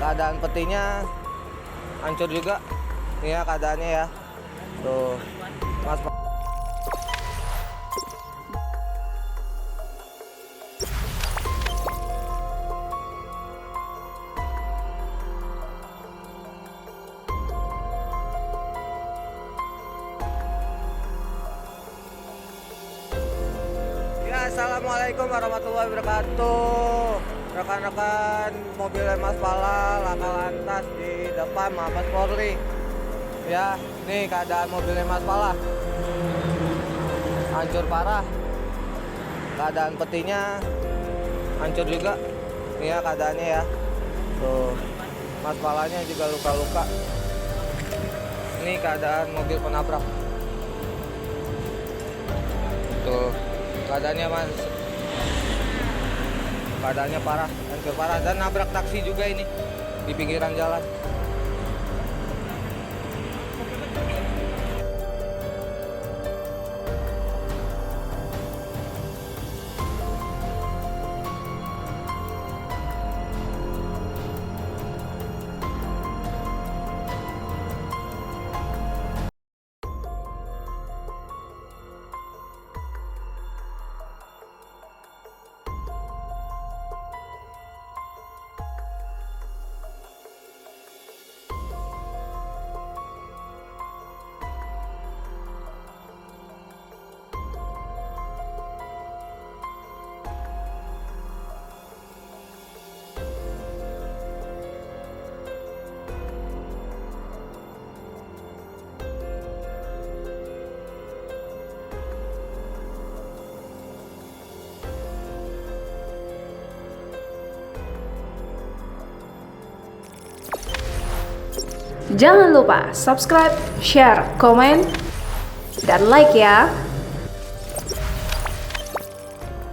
keadaan petinya hancur juga. Ini ya keadaannya ya. Tuh, Mas. Ya, assalamualaikum warahmatullahi wabarakatuh. Rekan-rekan mobil Mas Pala laka lantas di depan Mabes Polri. Ya, nih keadaan mobilnya Mas Pala hancur parah. Keadaan petinya hancur juga. Ini ya keadaannya ya. Tuh, Mas Palanya juga luka-luka. Ini keadaan mobil penabrak. Tuh, keadaannya Mas. Keadaannya parah, hancur parah, dan nabrak taksi juga ini di pinggiran jalan. Jangan lupa subscribe, share, komen, dan like ya.